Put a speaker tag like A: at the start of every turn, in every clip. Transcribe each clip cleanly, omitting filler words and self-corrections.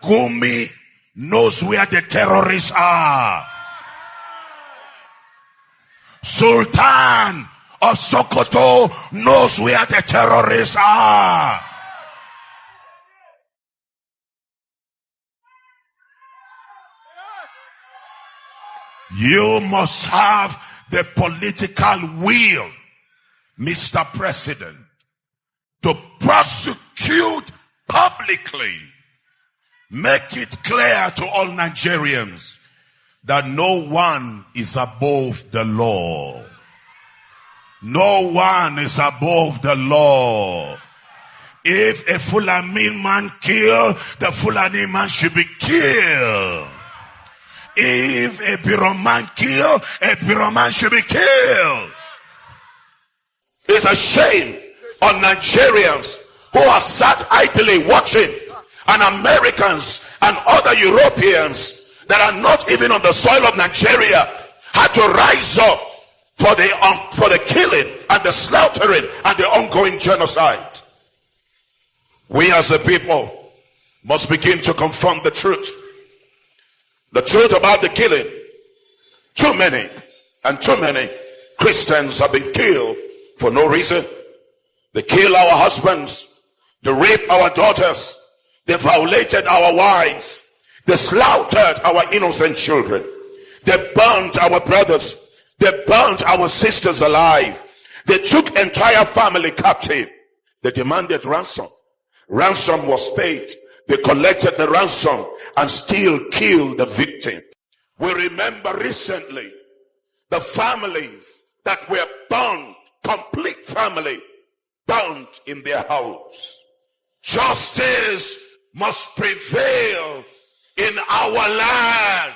A: Gumi knows where the terrorists are. Sultan of Sokoto knows where the terrorists are. You must have the political will, Mr. President, to prosecute publicly. Make it clear to all Nigerians that no one is above the law. No one is above the law. If a Fulani man kill, the Fulani man should be killed. If a Biro man kill, a Biro man should be killed. It's a shame on Nigerians who are sat idly watching, and Americans and other Europeans that are not even on the soil of Nigeria had to rise up for the killing and the slaughtering and the ongoing genocide. We as a people must begin to confront the truth. The truth about the killing. Too many Christians have been killed for no reason. They kill our husbands. They rape our daughters. They violated our wives. They slaughtered our innocent children. They burned our brothers. They burned our sisters alive. They took entire family captive. They demanded ransom. Ransom was paid. They collected the ransom and still killed the victim. We remember recently the families that were burned, complete family, burned in their house. Justice must prevail in our land.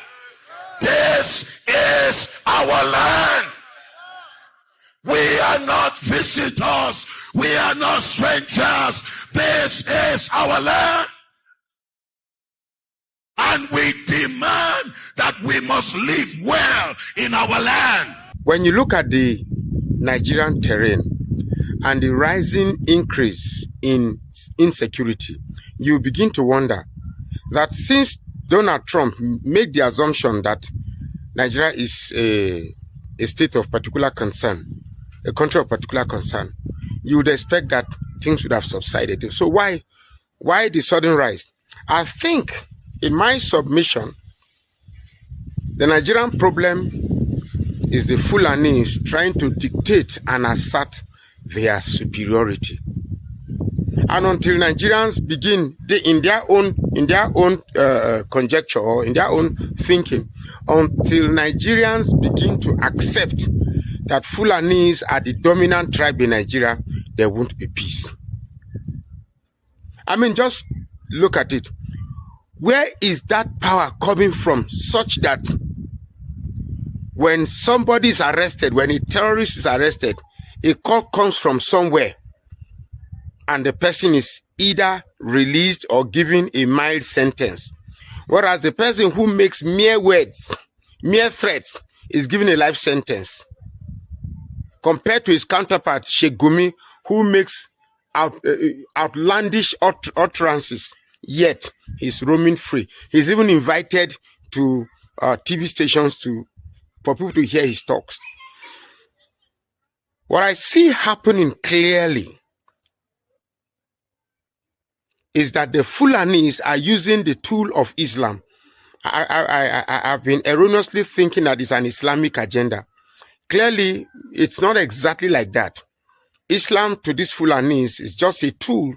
A: This is our land. We are not visitors. We are not strangers. This is our land. And we demand that we must live well in our land.
B: When you look at the Nigerian terrain and the rising increase in insecurity, you begin to wonder that since Donald Trump made the assumption that Nigeria is a state of particular concern, a country of particular concern, you would expect that things would have subsided. So why the sudden rise? I think, in my submission, the Nigerian problem is the Fulanis trying to dictate and assert their superiority. And until Nigerians begin in their own conjecture or in their own thinking, until Nigerians begin to accept that Fulanis are the dominant tribe in Nigeria, there won't be peace. I mean, just look at it. Where is that power coming from such that when somebody is arrested, when a terrorist is arrested, a call comes from somewhere and the person is either released or given a mild sentence, whereas the person who makes mere words, mere threats, is given a life sentence, compared to his counterpart, Sheikh Gumi, who makes outlandish utterances, yet he's roaming free. He's even invited to TV stations for people to hear his talks. What I see happening clearly is that the Fulanis are using the tool of Islam. I've been erroneously thinking that it's an Islamic agenda. Clearly, it's not exactly like that. Islam to these Fulanis is just a tool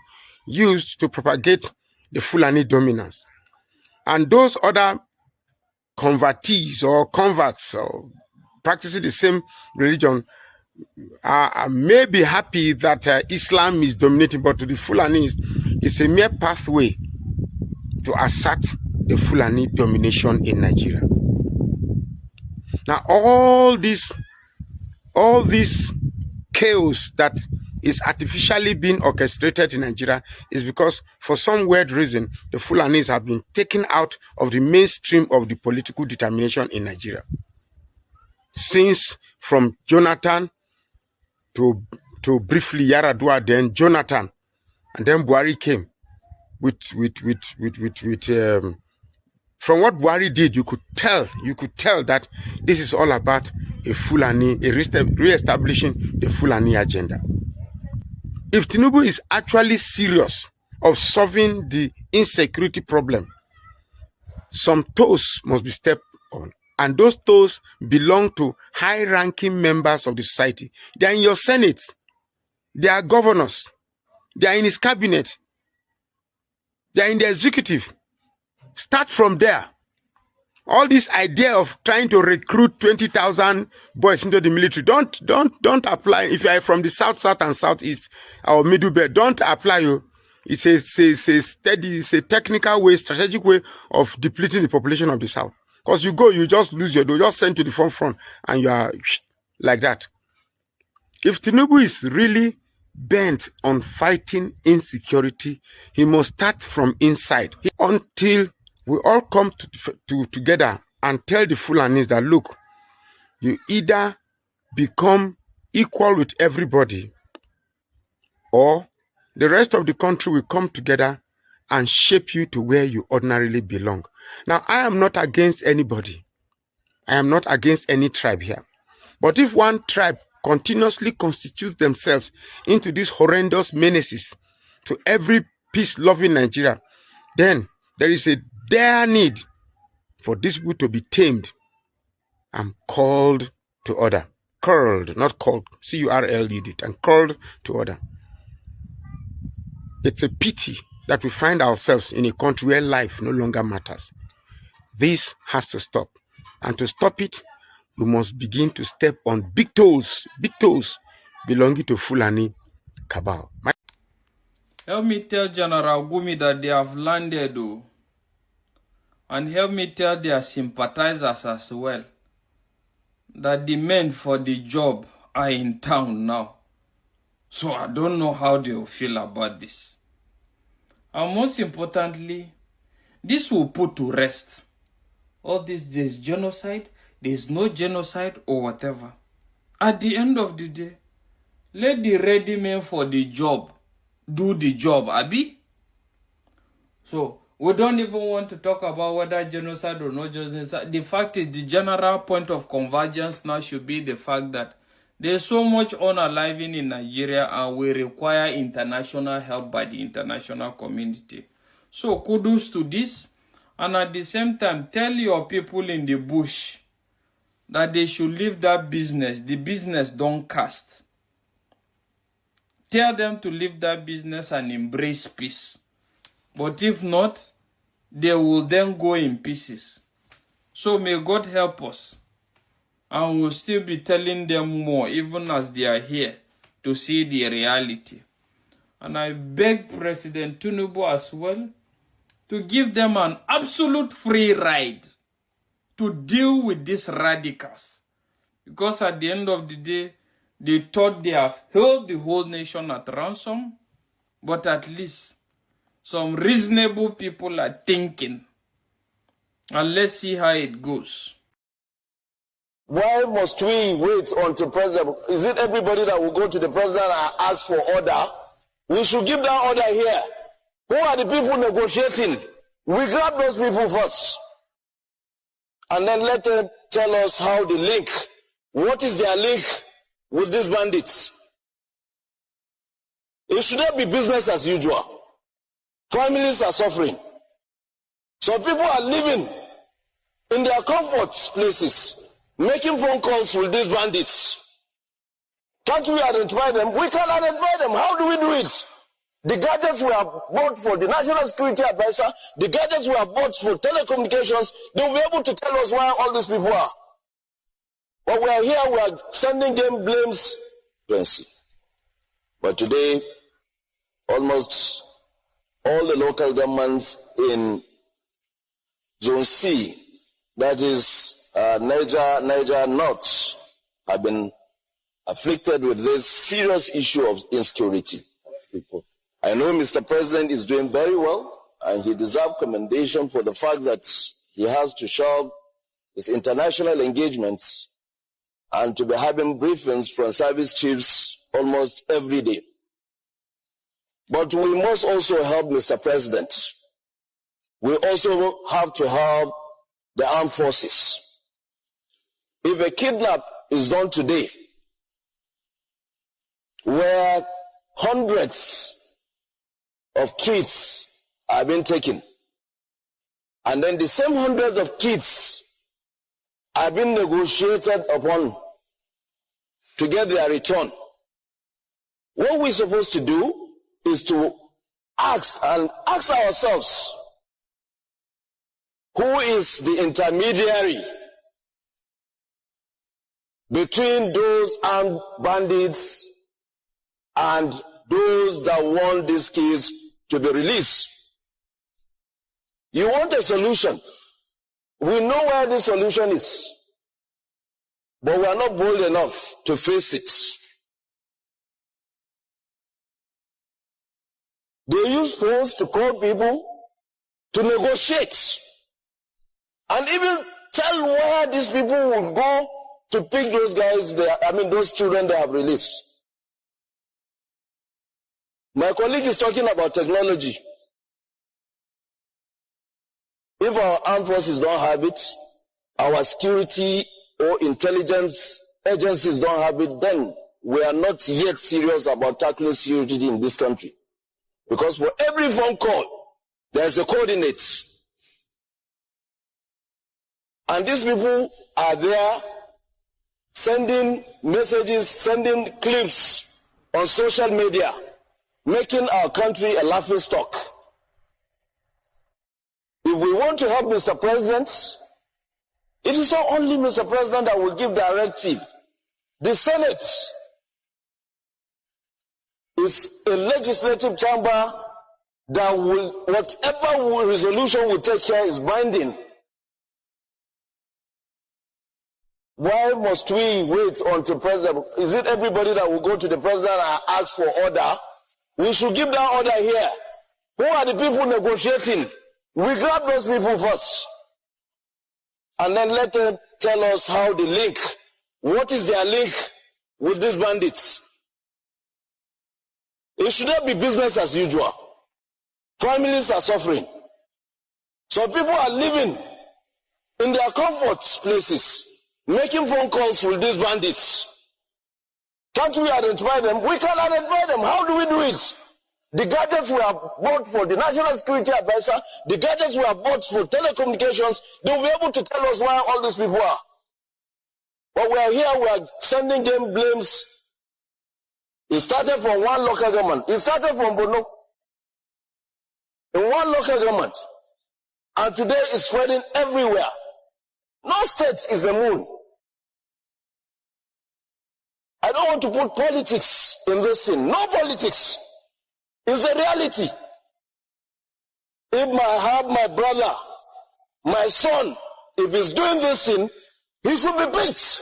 B: used to propagate the Fulani dominance. And those other convertees or converts or practicing the same religion may be happy that Islam is dominating, but to the Fulanis, it's a mere pathway to assert the Fulani domination in Nigeria. Now, all this chaos that is artificially being orchestrated in Nigeria is because, for some weird reason, the Fulanis have been taken out of the mainstream of the political determination in Nigeria. Since from Jonathan to briefly Yaradua, then Jonathan, and then Buhari came. from what Buhari did, you could tell that this is all about re-establishing the Fulani agenda. If Tinubu is actually serious of solving the insecurity problem, some toes must be stepped on. And those toes belong to high-ranking members of the society. They are in your Senate. They are governors. They are in his cabinet. They are in the executive. Start from there. All this idea of trying to recruit 20,000 boys into the military, don't apply. If you are from the south and southeast or middle belt, don't apply you. It's a steady, it's a technical way, strategic way of depleting the population of the south. Because you go, you just lose your, they'll just send to the front, and you are like that. If Tinubu is really bent on fighting insecurity, he must start from inside. Until we all come together and tell the Fulanis that, look, you either become equal with everybody, or the rest of the country will come together and shape you to where you ordinarily belong. Now, I am not against anybody. I am not against any tribe here. But if one tribe continuously constitutes themselves into these horrendous menaces to every peace-loving Nigeria, then there is a dire need for these people to be tamed and called to order. Curled, not called. C-U-R-L-E-D, and called to order. It's a pity that we find ourselves in a country where life no longer matters. This has to stop. And to stop it, we must begin to step on big toes belonging to Fulani cabal.
C: Help me tell General Gumi that they have landed, though. And help me tell their sympathizers as well that the men for the job are in town now. So I don't know how they will feel about this. And most importantly, this will put to rest all this, there's genocide, there's no genocide or whatever. At the end of the day, let the ready men for the job do the job, Abi. So we don't even want to talk about whether genocide or no genocide. The fact is, the general point of convergence now should be the fact that there's so much unaliving in Nigeria and we require international help by the international community. So kudos to this. And at the same time, tell your people in the bush that they should leave that business. The business don't cast. Tell them to leave that business and embrace peace. But if not, they will then go in pieces. So may God help us. And we'll still be telling them more, even as they are here, to see the reality. And I beg President Tinubu as well to give them an absolute free ride to deal with these radicals. Because at the end of the day, they thought they have held the whole nation at ransom, but at least some reasonable people are thinking. And let's see how it goes.
D: Why must we wait until president? Is it everybody that will go to the president and ask for order? We should give that order here. Who are the people negotiating? We grab those people first. And then let them tell us how the link. What is their link with these bandits? It should not be business as usual. Families are suffering. So people are living in their comfort places, making phone calls with these bandits. Can't we identify them? We can identify them. How do we do it? The gadgets we have bought for the National Security Advisor, the gadgets we have bought for telecommunications, they will be able to tell us where all these people are. But we are here, we are sending them blames. But today, almost all the local governments in Zone C, that is Niger North, have been afflicted with this serious issue of insecurity. I know Mr. President is doing very well, and he deserves commendation for the fact that he has to show his international engagements and to be having briefings from service chiefs almost every day. But we must also help Mr. President. We also have to help the armed forces. If a kidnap is done today, where hundreds of kids are being taken, and then the same hundreds of kids are being negotiated upon to get their return, what we're supposed to do is to ask ourselves, who is the intermediary between those armed bandits and those that want these kids to be released? You want a solution. We know where the solution is, but we are not bold enough to face it. They use phones to call people to negotiate and even tell where these people will go to pick those guys, those children they have released. My colleague is talking about technology. If our armed forces don't have it, our security or intelligence agencies don't have it, then we are not yet serious about tackling security in this country. Because for every phone call, there's a coordinate. And these people are there sending messages, sending clips on social media, making our country a laughingstock. If we want to help Mr. President, it is not only Mr. President that will give directive. The Senate is a legislative chamber that will, whatever resolution we take here is binding. Why must we wait until President? Is it everybody that will go to the President and ask for order? We should give that order here. Who are the people negotiating? We grab those people first. And then let them tell us how they link. What is their link with these bandits? It should not be business as usual. Families are suffering. Some people are living in their comfort places, making phone calls with these bandits. Can't we identify them? We can identify them. How do we do it? The gadgets we have bought for the National Security Advisor, the gadgets we have bought for telecommunications, they will be able to tell us where all these people are. But we are here, we are sending them blames. It started from one local government. It started from Bono. In one local government. And today it's spreading everywhere. No state is a moon. I don't want to put politics in this thing. No politics. It's a reality. If I have my brother, my son, if he's doing this thing, he should be picked.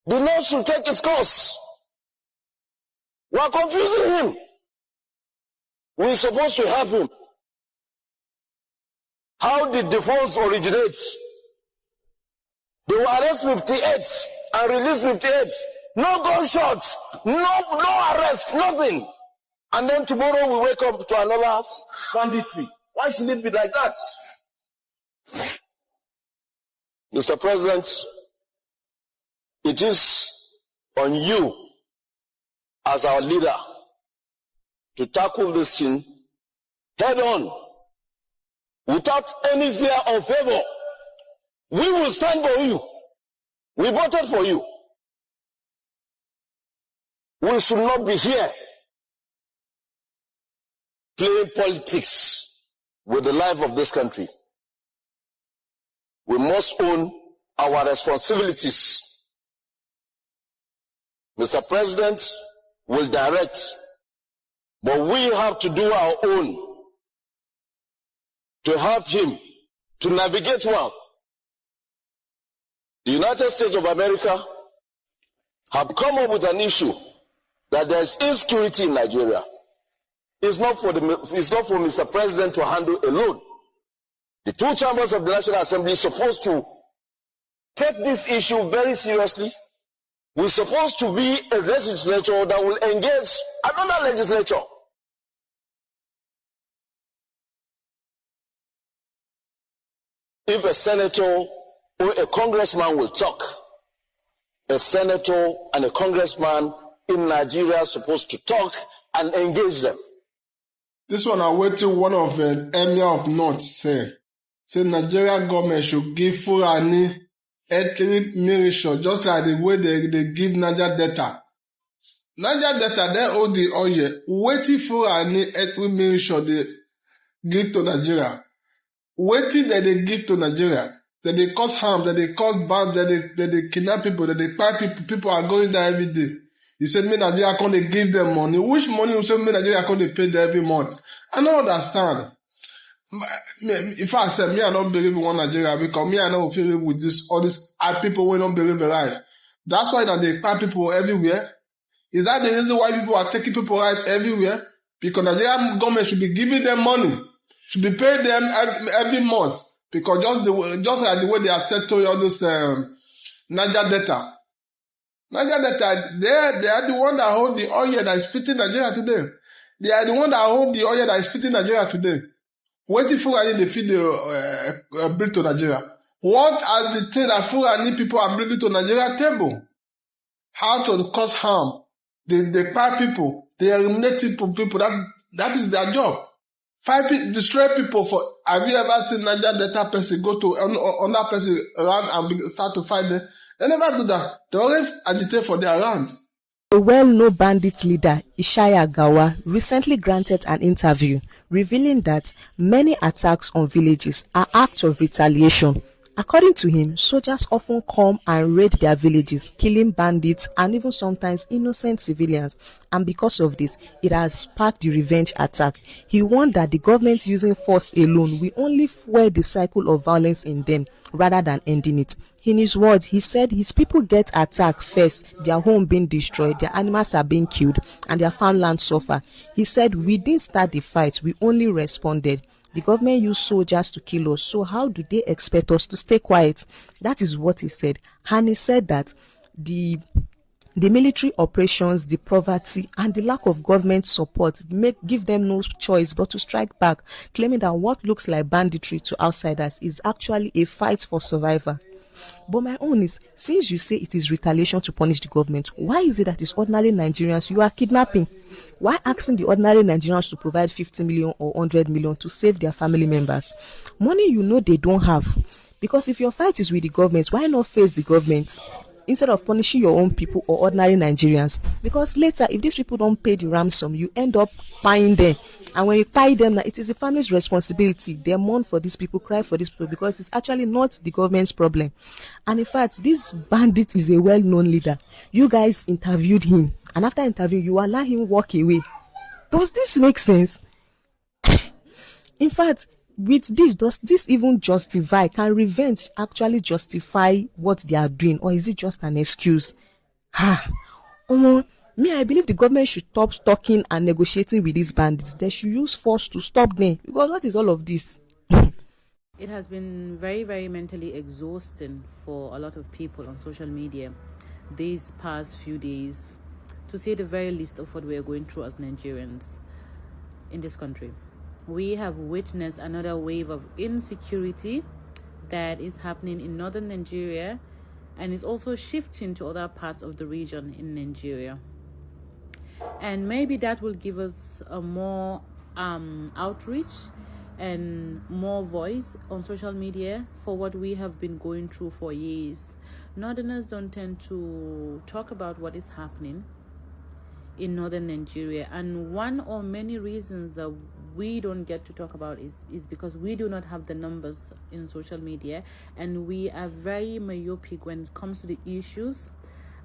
D: The law should take its course. We are confusing him. We're supposed to help him. How did the funds originate? They will arrest 58 and release 58. No gunshots, no arrest, nothing. And then tomorrow we wake up to another banditry. Why should it be like that? Mr. President, it is on you as our leader to tackle this thing head on, without any fear or favor. We will stand for you. We voted for you. We should not be here playing politics with the life of this country. We must own our responsibilities. Mr. President will direct, but we have to do our own to help him to navigate well. The United States of America have come up with an issue that there is insecurity in Nigeria. It's not for Mr. President to handle alone. The two chambers of the National Assembly are supposed to take this issue very seriously We're supposed to be a legislature that will engage another legislature. If a senator or a congressman will talk, a senator and a congressman in Nigeria are supposed to talk and engage them.
E: This one I wait till one of the emir of North say Nigeria government should give Fulani ethnic militia just like the way they give Niger Delta. Niger Delta, they own the oil. Waiting Fulani ethnic militia they give to Nigeria. Waiting that they give to Nigeria. That they cause harm, that they cause bad, that they kidnap people, that they buy people. People are going there every day. You said, me Nigeria can't they give them money? Which money you say me Nigeria can't they pay them every month? I don't understand. If I say me, I don't believe in one Nigeria because me, I don't feel with this all these people who don't believe in life. That's why that they buy people everywhere. Is that the reason why people are taking people right everywhere? Because Nigerian government should be giving them money, should be paying them every month. Because just like the way they are settling all this Niger Delta. Niger Delta, they are the one that hold the oil that is splitting Nigeria today. They are the one that hold the oil that is splitting Nigeria today. Waiting for they feed the bill to Nigeria. What are the things that Fulani people are bringing to Nigeria table? How to cause harm. They buy people. They eliminate people. That is their job. Destroy people for. Have you ever seen Niger Delta person go to another person around and start to fight them? They never do that. They always agitate for their land.
F: A well-known bandit leader, Ishaya Gawa, recently granted an interview revealing that many attacks on villages are acts of retaliation. According to him, soldiers often come and raid their villages, killing bandits and even sometimes innocent civilians, and because of this, it has sparked the revenge attack. He warned that the government using force alone will only fuel the cycle of violence in them rather than ending it. In his words, he said his people get attacked first, their home being destroyed, their animals are being killed, and their farmland suffer. He said, we didn't start the fight, we only responded. The government used soldiers to kill us, so how do they expect us to stay quiet? That is what he said. And he said that the military operations, the poverty, and the lack of government support give them no choice but to strike back, claiming that what looks like banditry to outsiders is actually a fight for survival. But my own is, since you say it is retaliation to punish the government, why is it that it's ordinary Nigerians you are kidnapping? Why asking the ordinary Nigerians to provide 50 million or 100 million to save their family members? Money you know they don't have. Because if your fight is with the government, why not face the government instead of punishing your own people or ordinary Nigerians? Because later, if these people don't pay the ransom, you end up buying them. And when you tie them, it is the family's responsibility. They mourn for these people, cry for these people, because it's actually not the government's problem. And in fact, this bandit is a well-known leader. You guys interviewed him, and after interview, you allow him walk away. Does this make sense? In fact, with this, does this even justify? Can revenge actually justify what they are doing, or is it just an excuse? Me, I believe the government should stop talking and negotiating with these bandits. They should use force to stop them. Because what is all of this?
G: It has been very, very mentally exhausting for a lot of people on social media these past few days, to say the very least of what we are going through as Nigerians in this country. We have witnessed another wave of insecurity that is happening in northern Nigeria and is also shifting to other parts of the region in Nigeria. And maybe that will give us a more outreach and more voice on social media for what we have been going through for years. Northerners don't tend to talk about what is happening in northern Nigeria, and one or many reasons that we don't get to talk about is because we do not have the numbers in social media, and we are very myopic when it comes to the issues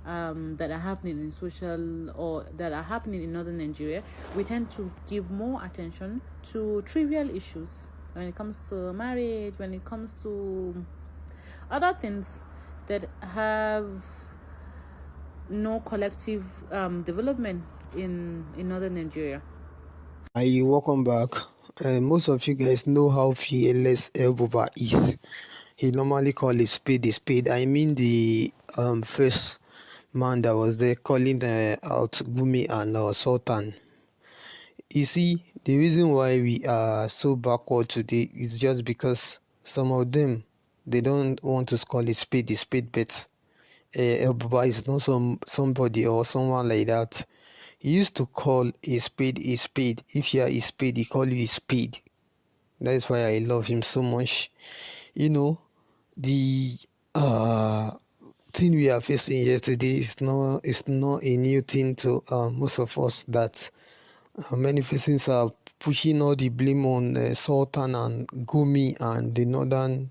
G: that are happening in social or that are happening in northern Nigeria. We tend to give more attention to trivial issues when it comes to marriage, when it comes to other things that have no collective development in northern Nigeria.
H: Hi, welcome back. Most of you guys know how fearless El-buba is. He normally calls a spade a spade. I mean the first man that was there calling out Gumi and Sultan. You see, the reason why we are so backward today is just because some of them, they don't want to call it spade, but El-buba is not somebody or someone like that. He used to call a spade a spade. If you are a spade, he call you a spade. That is why I love him so much. You know, the thing we are facing yesterday is not a new thing to most of us, that many persons are pushing all the blame on Sultan and Gumi and the northern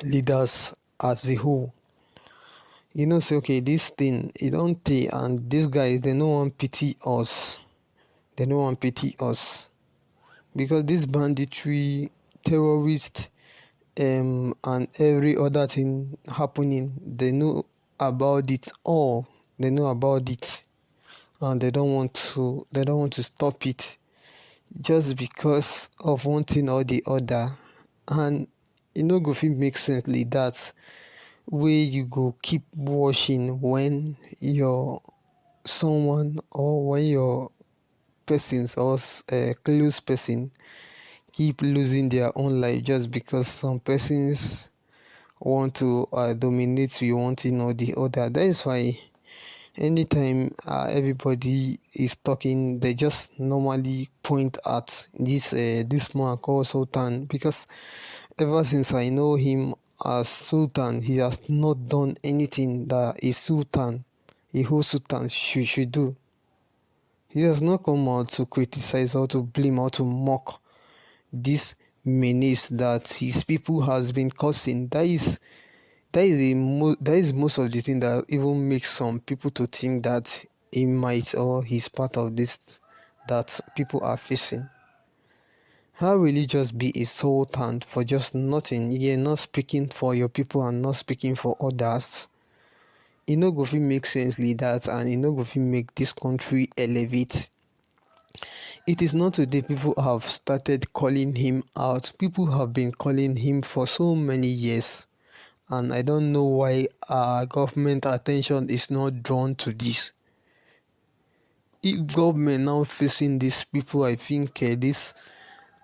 H: leaders as a whole. Say, okay, this thing, it don't take, and these guys, they no one pity us. They no one pity us. Because this banditry, terrorist, and every other thing happening, they know about it all. They know about it, and they don't want to stop it just because of one thing or the other. And go fit make sense like that, wey you go keep watching when your someone or when your persons or close person keep losing their own life just because some persons want to dominate you one thing or the other. That is why anytime everybody is talking, they just normally point at this man called Sultan, because ever since I know him as Sultan, he has not done anything that a whole sultan should do. He has not come out to criticize or to blame or to mock this menace that his people has been causing. That is most of the thing that even makes some people to think that he might or he's part of this that people are facing. How will you just be a sultan for just nothing? You're not speaking for your people and not speaking for others. E no go fit make sense like that, and e no go fit make this country elevate. It is not today people have started calling him out. People have been calling him for so many years, and I don't know why our government attention is not drawn to this. If government now facing these people, I think this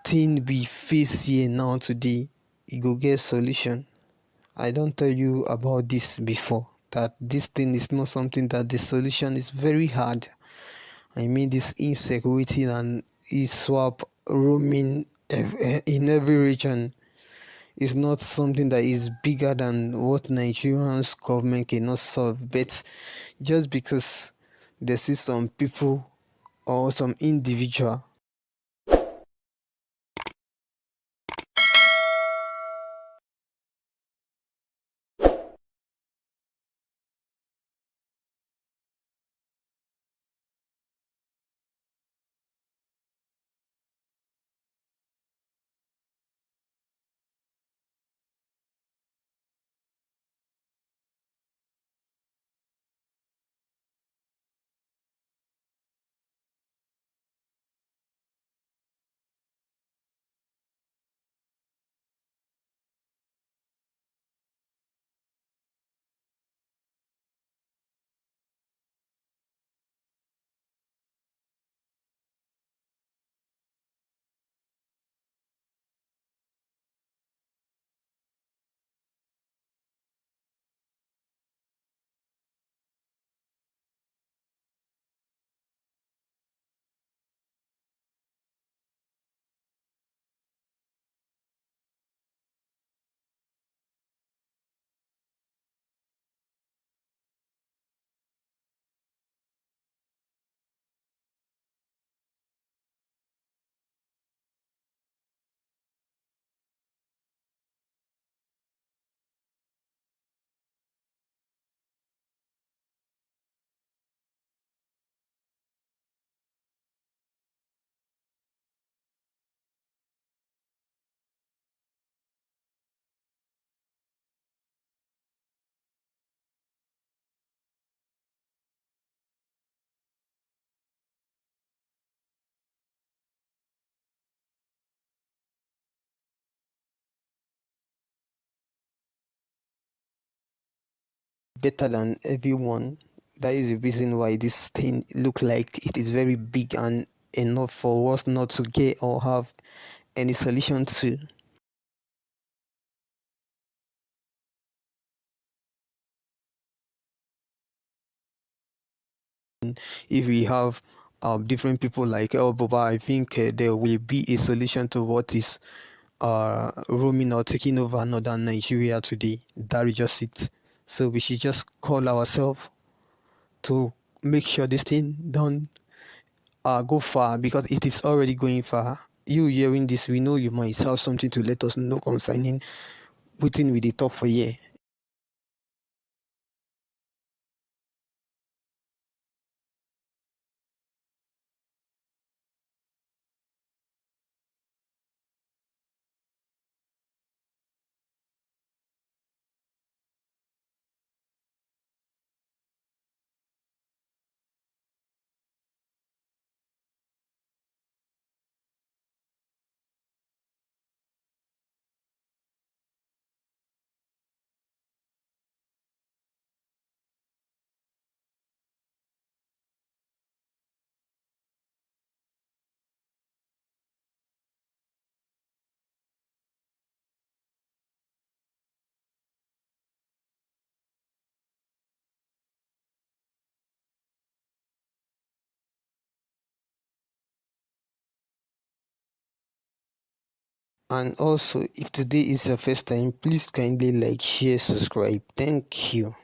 H: thing we face here now today, e go get solution. I don't tell you about this before, that this thing is not something that the solution is very hard. I mean, this insecurity and swap roaming in every region is not something that is bigger than what Nigerians government cannot solve. But just because they see some people or some individual better than everyone. That is the reason why this thing look like it is very big and enough for us not to get or have any solution to. If we have different people like El-buba, I think there will be a solution to what is roaming or taking over northern Nigeria today. That is just it. So we should just call ourselves to make sure this thing don't go far, because it is already going far. You hearing this, we know you might have something to let us know concerning within with the talk for year. And also, if today is your first time, please kindly like, share, subscribe. Thank you.